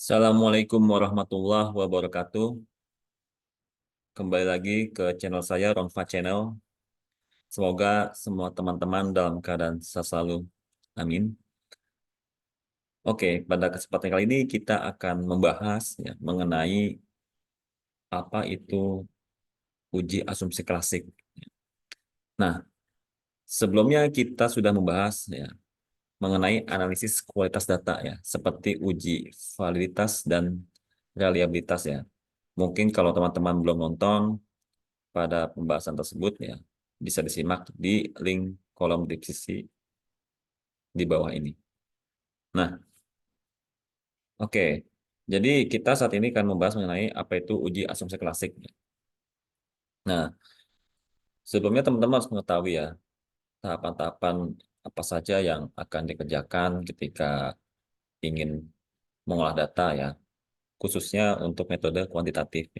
Assalamualaikum warahmatullahi wabarakatuh. Kembali lagi ke channel saya, Ronfa Channel. Semoga semua teman-teman dalam keadaan sehat selalu. Amin. Oke, pada kesempatan kali ini kita akan membahas ya, mengenai apa itu uji asumsi klasik. Nah, sebelumnya kita sudah membahas ya, mengenai analisis kualitas data ya, seperti uji validitas dan reliabilitas ya. Mungkin kalau teman-teman belum nonton pada pembahasan tersebut ya bisa disimak di link kolom deskripsi di bawah ini. Nah, oke. Jadi kita saat ini akan membahas mengenai apa itu uji asumsi klasik. Nah, sebelumnya teman-teman harus mengetahui ya tahapan-tahapan apa saja yang akan dikerjakan ketika ingin mengolah data ya, khususnya untuk metode kuantitatif.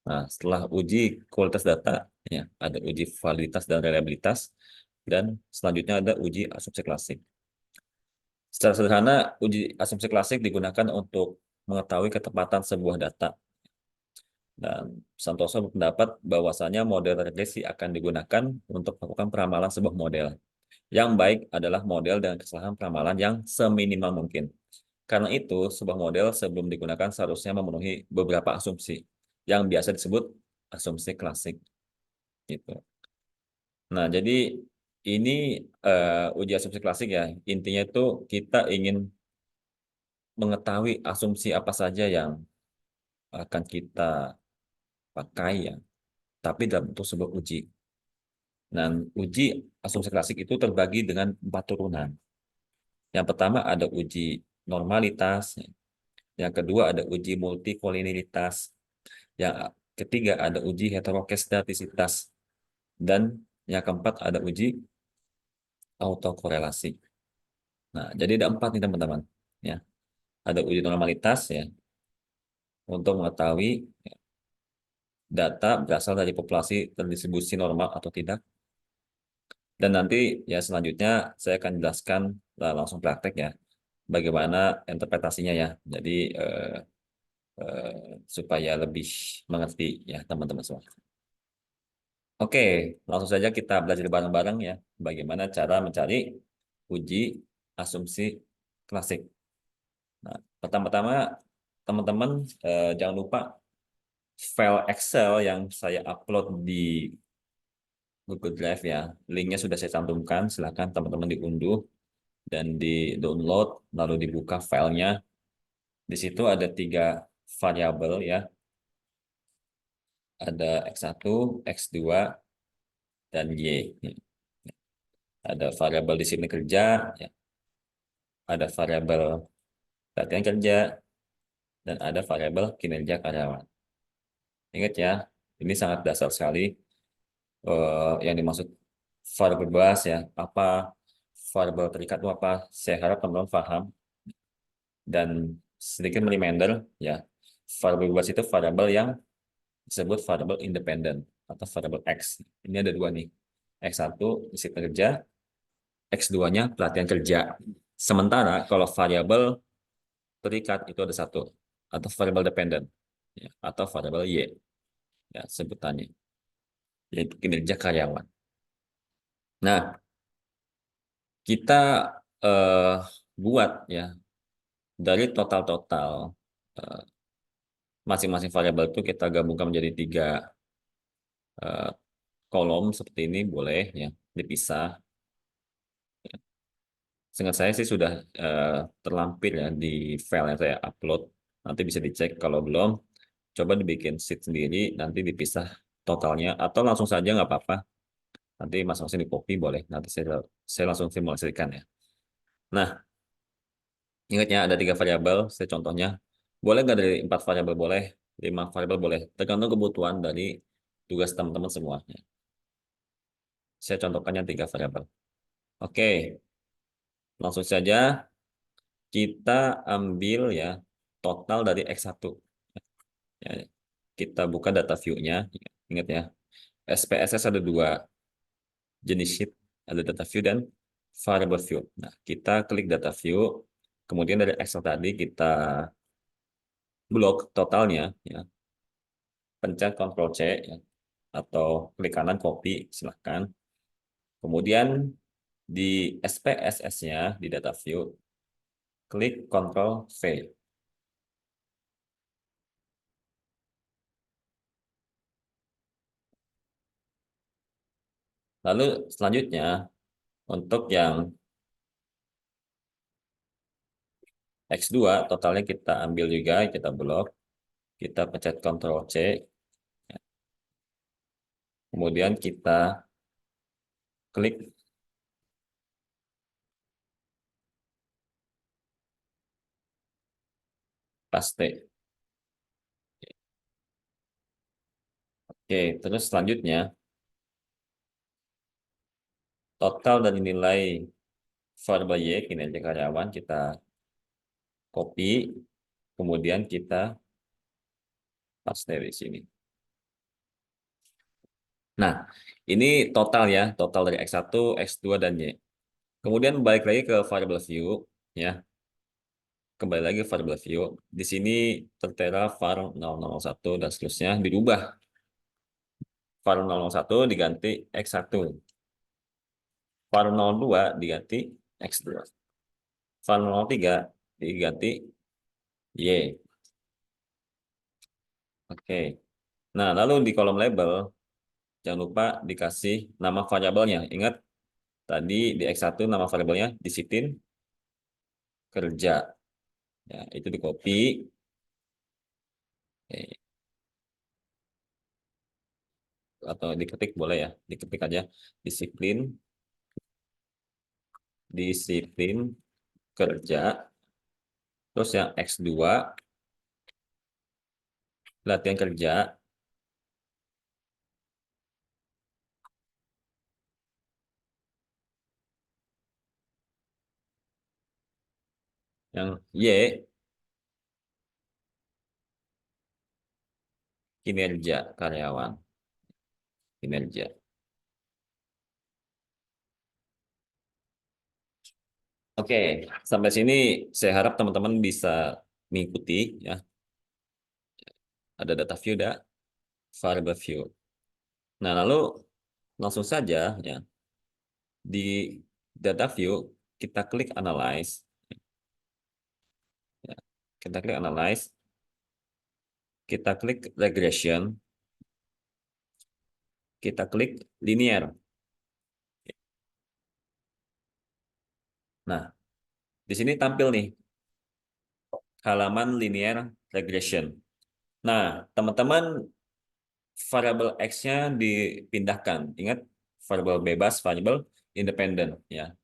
Nah, setelah uji kualitas data, ya, ada uji validitas dan reliabilitas, dan selanjutnya ada uji asumsi klasik. Secara sederhana, uji asumsi klasik digunakan untuk mengetahui ketepatan sebuah data. Dan Santoso berpendapat bahwasanya model regresi akan digunakan untuk melakukan peramalan sebuah model. Yang baik adalah model dengan kesalahan peramalan yang seminimal mungkin. Karena itu, sebuah model sebelum digunakan seharusnya memenuhi beberapa asumsi yang biasa disebut asumsi klasik. Gitu. Nah, jadi ini uji asumsi klasik ya. Intinya itu kita ingin mengetahui asumsi apa saja yang akan kita pakai ya, tapi dalam bentuk sebuah uji. Dan uji asumsi klasik itu terbagi dengan 4 turunan. Yang pertama ada uji normalitas, yang kedua ada uji multikolinialitas, yang ketiga ada uji heteroskedastisitas, dan yang keempat ada uji autokorelasi. Nah, jadi ada 4 nih teman-teman. Ya, ada uji normalitas ya untuk mengetahui data berasal dari populasi terdistribusi normal atau tidak. Dan nanti ya selanjutnya saya akan jelaskan langsung praktek ya, bagaimana interpretasinya ya. Jadi supaya lebih mengerti ya teman-teman semua. Oke, langsung saja kita belajar bareng-bareng ya, bagaimana cara mencari uji asumsi klasik. Nah, pertama-tama teman-teman jangan lupa file Excel yang saya upload di Google Drive ya. Linknya sudah saya cantumkan, silakan teman-teman diunduh dan di-download, lalu dibuka filenya. Di situ ada 3 variabel ya, ada X1, X2, dan Y. Ada variabel disiplin kerja, ya. Ada variabel latihan kerja, dan ada variabel kinerja karyawan. Ingat ya, ini sangat dasar sekali yang dimaksud variabel bebas ya, apa variabel terikat itu apa. Saya harap teman-teman paham. Dan sedikit reminder ya, variabel bebas itu variabel yang disebut variabel independen atau variabel X. Ini ada 2 nih. X1 disiplin kerja, X2-nya pelatihan kerja. Sementara kalau variabel terikat itu ada 1 atau variabel dependen ya, atau variabel Y ya sebutannya, yaitu kinerja karyawan. Nah, kita eh, buat ya dari total-total eh, masing-masing variabel itu kita gabungkan menjadi 3 eh, kolom seperti ini, boleh ya dipisah. Seingat saya sih sudah terlampir ya di file yang saya upload. Nanti bisa dicek, kalau belum coba dibikin sheet sendiri, nanti dipisah totalnya atau langsung saja nggak apa-apa. Nanti masing-masing di copy boleh. Nanti saya langsung simulasikan ya. Nah, ingatnya ada 3 variabel. Saya contohnya boleh nggak dari 4 variabel, boleh 5 variabel boleh. Tergantung kebutuhan dari tugas teman-teman semua. Saya contohkannya 3 variabel. Oke, langsung saja kita ambil ya total dari X1. Ya, kita buka data view-nya. Ingat ya, SPSS ada 2 jenis sheet, ada data view dan variable view. Nah, kita klik data view, kemudian dari Excel tadi kita blok totalnya, ya, pencet Ctrl C, ya, atau klik kanan copy, silahkan. Kemudian di SPSS-nya di data view, klik Ctrl V. Lalu selanjutnya untuk yang X2 totalnya kita ambil juga, kita blok, kita pencet Ctrl C, kemudian kita klik paste. Oke, terus selanjutnya total dan nilai variabel Y kinerja karyawan kita copy, kemudian kita paste di sini. Nah, ini total ya, total dari X1, X2, dan Y. Kemudian balik lagi ke variable view, ya. Kembali lagi ke variable view. Di sini tertera var 001 dan seterusnya dirubah. Var 001 diganti X1. Var 02 diganti X2. Var 03 diganti Y. Oke. Nah, lalu di kolom label, jangan lupa dikasih nama variabelnya. Ingat, tadi di X1 nama variabelnya disiplin kerja. Ya, itu di copy. Atau diketik boleh ya, diketik aja disiplin disiplin kerja, terus yang X2 latihan kerja, yang Y kinerja karyawan, kinerja. Oke, sampai sini saya harap teman-teman bisa mengikuti ya. Ada data view, ada variable view. Nah, lalu langsung saja ya, di data view kita klik analyze, ya. Kita klik analyze, kita klik regression, kita klik linear. Nah, di sini tampil nih halaman linear regression. Nah, teman-teman, variabel X-nya dipindahkan. Ingat, variabel bebas, variabel independen, ya.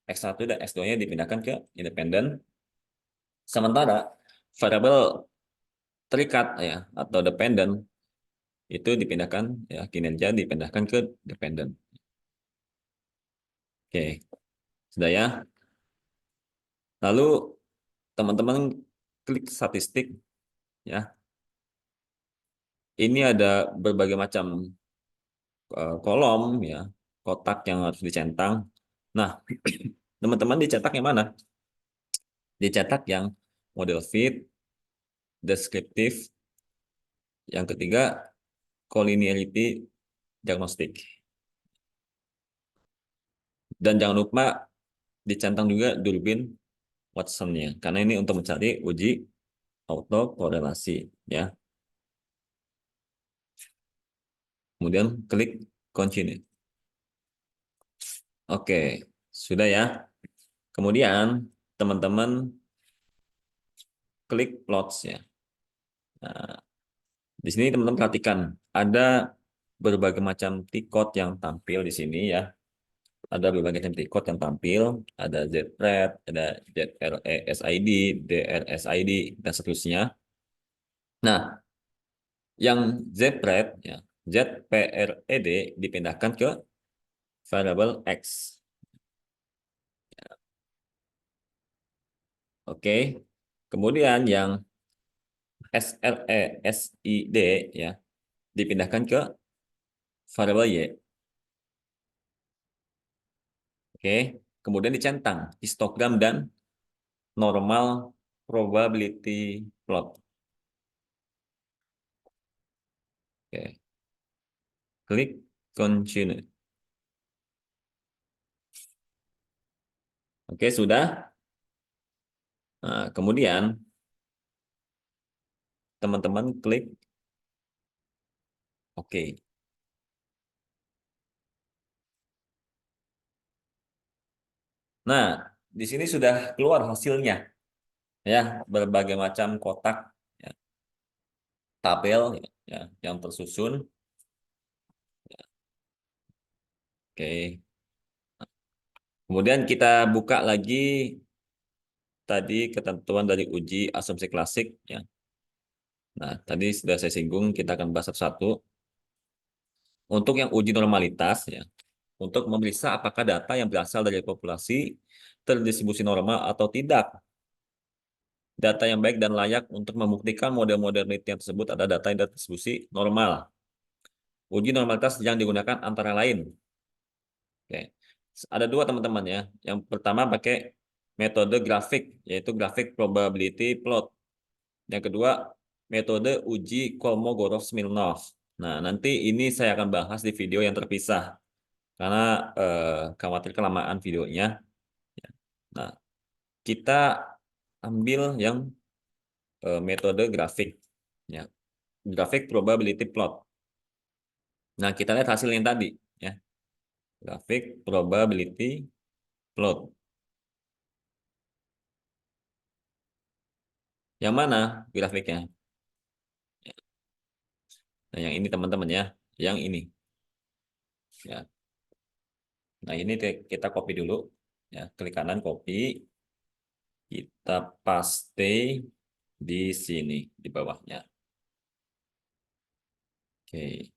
X1 dan X2-nya dipindahkan ke independen. Sementara variabel terikat ya atau dependen itu dipindahkan, ya, kinerja dipindahkan ke dependen. Oke, sudah ya. Lalu teman-teman klik statistik, ya. Ini ada berbagai macam kolom, ya, kotak yang harus dicentang. Nah, teman-teman dicetak yang mana? Dicetak yang model fit, deskriptif, yang ketiga collinearity diagnostik. Dan jangan lupa dicentang juga durbin Watson-nya, karena ini untuk mencari uji autokorelasi, ya. Kemudian klik continue. Oke, sudah ya. Kemudian teman-teman klik plots ya. Nah, di sini teman-teman perhatikan ada berbagai macam T-code yang tampil di sini ya. Ada berbagai macam T-code yang tampil, ada ZPRED, ada ZRESID, DRSID, dan seterusnya. Nah, yang ZPRED ya, ZPRED dipindahkan ke variable X. Oke. Kemudian yang SRESID ya dipindahkan ke variable Y. Oke. Kemudian dicentang histogram dan normal probability plot. Oke, klik continue. Oke, sudah. Nah, kemudian teman-teman klik oke. Nah, di sini sudah keluar hasilnya ya, berbagai macam kotak ya, tabel ya, yang tersusun. Oke. Kemudian kita buka lagi tadi ketentuan dari uji asumsi klasik ya. Nah, tadi sudah saya singgung, kita akan bahas satu-satu. Untuk yang uji normalitas ya, untuk memeriksa apakah data yang berasal dari populasi terdistribusi normal atau tidak. Data yang baik dan layak untuk membuktikan model-model penelitian tersebut adalah data yang terdistribusi normal. Uji normalitas yang digunakan antara lain. Oke. Ada dua teman-teman ya. Yang pertama pakai metode grafik, yaitu grafik probability plot. Yang kedua, metode uji Kolmogorov-Smirnov. Nah, nanti ini saya akan bahas di video yang terpisah, karena khawatir kelamaan videonya. Nah, kita ambil yang metode grafik. Ya, grafik probability plot. Nah, kita lihat hasil yang tadi. Ya, grafik probability plot. Yang mana grafiknya? Nah, yang ini teman-teman ya. Yang ini. Ya. Nah, ini kita copy dulu. Ya, klik kanan copy. Kita paste di sini, di bawahnya. Oke.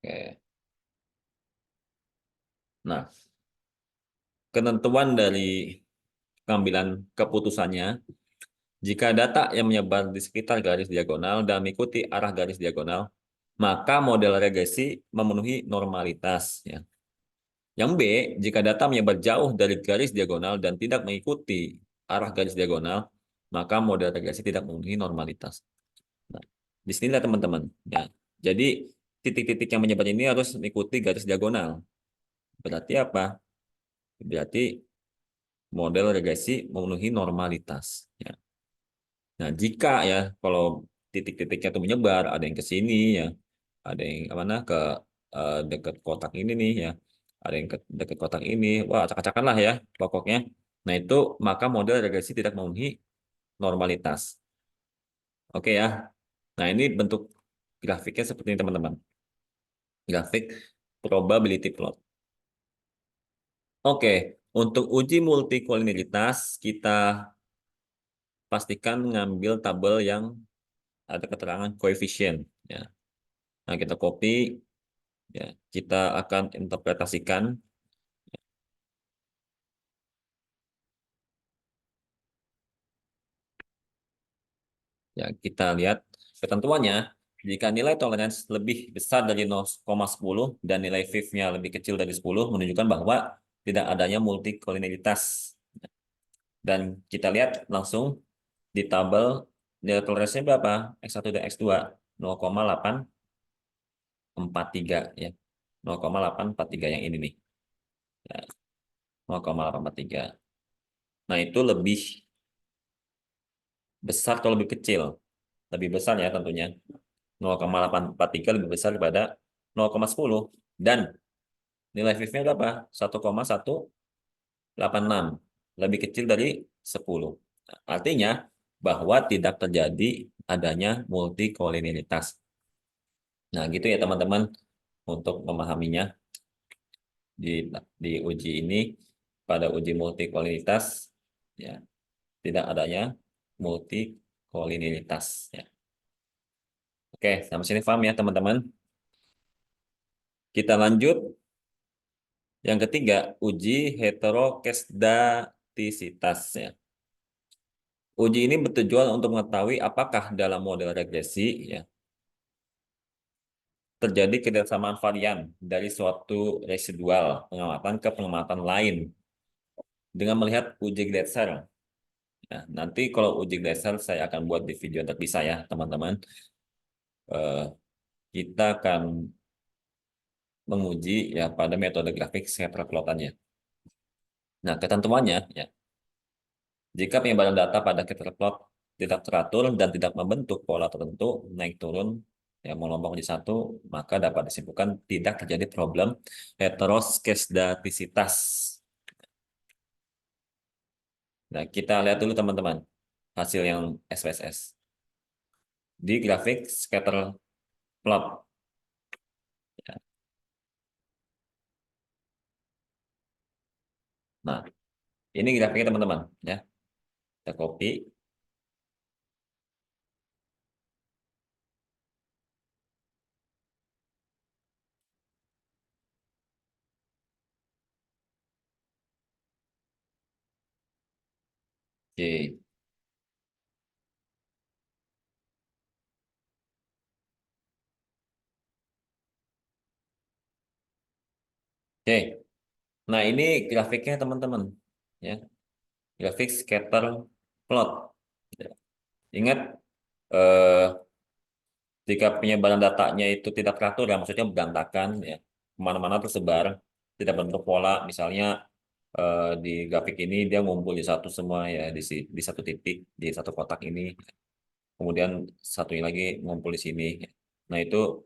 Oke. Nah, ketentuan dari pengambilan keputusannya, jika data yang menyebar di sekitar garis diagonal dan mengikuti arah garis diagonal, maka model regresi memenuhi normalitas. Ya. Yang B, jika data menyebar jauh dari garis diagonal dan tidak mengikuti arah garis diagonal, maka model regresi tidak memenuhi normalitas. Nah, di sinilah teman-teman. Ya. Jadi titik-titik yang menyebar ini harus mengikuti garis diagonal. Berarti apa? Berarti model regresi memenuhi normalitas. Ya. Nah, jika ya kalau titik-titiknya itu menyebar, ada yang ke sini ya, ada yang mana ke dekat kotak ini nih ya, ada yang ke dekat kotak ini, wah acak-acakan lah ya pokoknya. Nah itu maka model regresi tidak memenuhi normalitas. Oke ya. Nah ini bentuk grafiknya seperti ini teman-teman. Grafik probability plot. Oke, untuk uji multikolinialitas kita pastikan mengambil tabel yang ada keterangan koefisien ya. Nah, kita copy ya, kita akan interpretasikan ya, kita lihat ketentuannya. Jika nilai toleransi lebih besar dari 0,10 dan nilai FIV-nya lebih kecil dari 10 menunjukkan bahwa tidak adanya multikolinialitas. Dan kita lihat langsung di tabel nilai toleransinya berapa? X1 dan X2 0,843 ya. 0,843 yang ini nih. Ya, 0,843. Nah, itu lebih besar atau lebih kecil? Lebih besar ya tentunya. 0,843 lebih besar daripada 0,10. Dan nilai FIV-nya berapa? 1,186. Lebih kecil dari 10. Artinya bahwa tidak terjadi adanya multikolinialitas. Nah, gitu ya teman-teman untuk memahaminya di uji ini, pada uji multikolinialitas ya tidak adanya multikolinialitas ya. Oke, sampai sini paham ya teman-teman. Kita lanjut. Yang ketiga, uji heteroskedastisitas ya. Uji ini bertujuan untuk mengetahui apakah dalam model regresi ya terjadi kebersamaan varian dari suatu residual pengamatan ke pengamatan lain dengan melihat uji Gletser. Nah, nanti kalau uji Gleason saya akan buat di video terpisah ya, teman-teman. Eh, kita akan menguji ya pada metode grafik scatter plotannya. Nah, ketentuannya ya, jika penyebaran data pada scatter plot tidak teratur dan tidak membentuk pola tertentu naik turun ya melompong di satu, maka dapat disimpulkan tidak terjadi problem heteroskedastisitas. Nah, kita lihat dulu teman-teman hasil yang SPSS di grafik scatter plot. Ya. Nah, ini grafiknya teman-teman ya. Kita copy. Oke. Oke. Nah, ini grafiknya teman-teman ya. Grafik scatter plot. Ya. Ingat eh, jika penyebaran datanya itu tidak teratur ya, maksudnya berantakan ya, kemana-mana tersebar, tidak bentuk pola, misalnya di grafik ini dia ngumpul di satu semua ya, di satu titik, di satu kotak ini, kemudian satunya lagi ngumpul di sini. Nah itu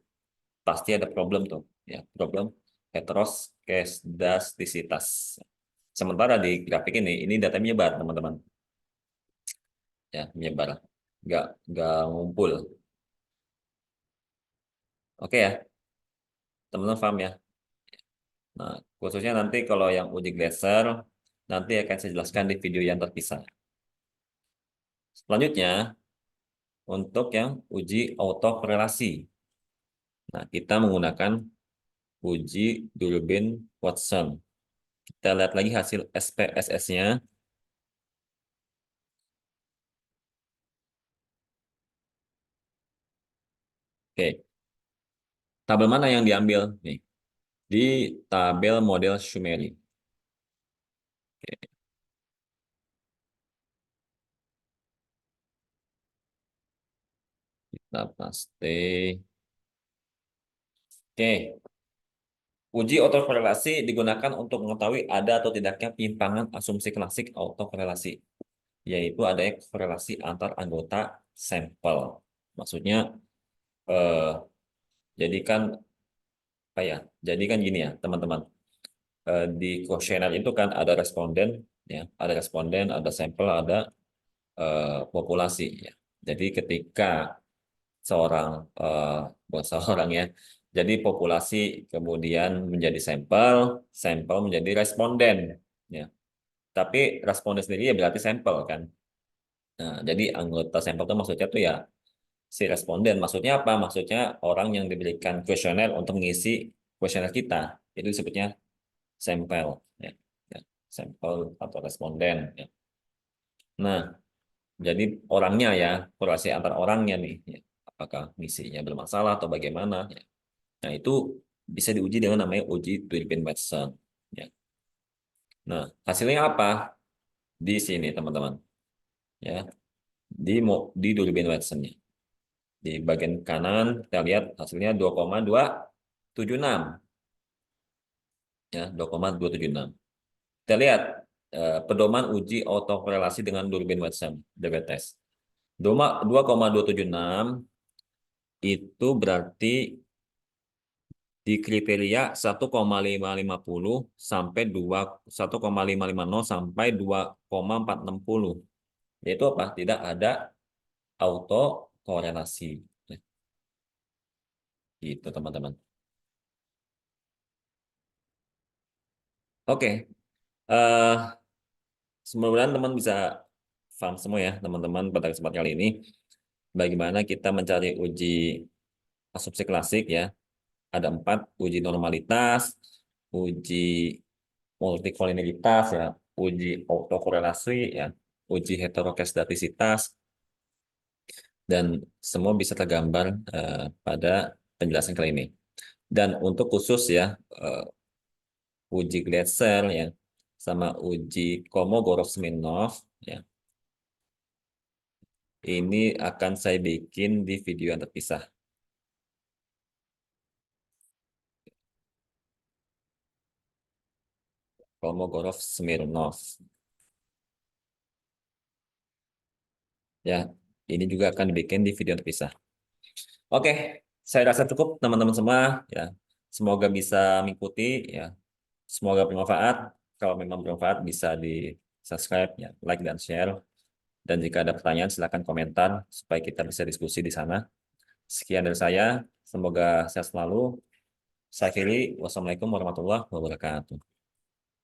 pasti ada problem tuh, ya problem heteroskedastisitas. Sementara di grafik ini data menyebar teman-teman, ya menyebar, nggak ngumpul. Oke ya, teman-teman paham ya. Nah, khususnya nanti kalau yang uji Glaser, nanti akan saya jelaskan di video yang terpisah. Selanjutnya, untuk yang uji autokorelasi. Nah, kita menggunakan uji Durbin Watson. Kita lihat lagi hasil SPSS-nya. Oke, tabel mana yang diambil? Nih, di tabel model Shumeri. Oke, kita paste. Oke, uji autokorelasi digunakan untuk mengetahui ada atau tidaknya penyimpangan asumsi klasik autokorelasi, yaitu adanya korelasi antar anggota sampel. Maksudnya, eh, jadikan apa ya? Jadi kan gini ya, teman-teman. Di kuesioner itu kan ada responden, ya, ada responden, ada sampel, ada populasi. Ya. Jadi ketika seorang, bukan seorang ya, jadi populasi kemudian menjadi sampel, sampel menjadi responden. Ya. Tapi responden sendiri ya berarti sampel kan. Nah, jadi anggota sampel itu maksudnya tuh ya si responden. Maksudnya apa? Maksudnya orang yang diberikan kuesioner untuk mengisi kuesioner kita. Itu disebutnya sampel. Ya. Ya. Sampel atau responden. Ya. Nah, jadi orangnya ya, korelasi antar orangnya nih. Ya. Apakah misinya bermasalah atau bagaimana. Ya. Nah, itu bisa diuji dengan namanya uji Durbin-Watson. Ya. Nah, hasilnya apa? Di sini, teman-teman. Ya, di Durbin-Watson. Di bagian kanan kita lihat hasilnya 2,276 ya 2,276. Kita lihat pedoman uji autokorelasi dengan Durbin Watson DBTest. 2,276 itu berarti di kriteria 1,550 sampai 1,550 sampai 2,460. Yaitu apa? Tidak ada autokorelasi. Gitu teman-teman. Oke, eh semoga teman bisa paham semua ya teman-teman pada kesempatan kali ini. Bagaimana kita mencari uji asumsi klasik ya. Ada 4, uji normalitas, uji multikolinearitas ya, uji autokorelasi ya, uji heteroskedastisitas, dan semua bisa tergambar pada penjelasan kali ini. Dan untuk khusus ya, uji Gleaser ya, sama uji Kolmogorov-Smirnov ya, Ini akan saya bikin di video yang terpisah. Kolmogorov Smirnov. Ya, ini juga akan dibikin di video yang terpisah. Oke, saya rasa cukup teman-teman semua. Ya, semoga bisa mengikuti. Ya, semoga bermanfaat. Kalau memang bermanfaat bisa di subscribe, ya, like dan share. Dan jika ada pertanyaan silakan komentar supaya kita bisa diskusi di sana. Sekian dari saya. Semoga sehat selalu. Saya akhiri. Wassalamualaikum warahmatullahi wabarakatuh.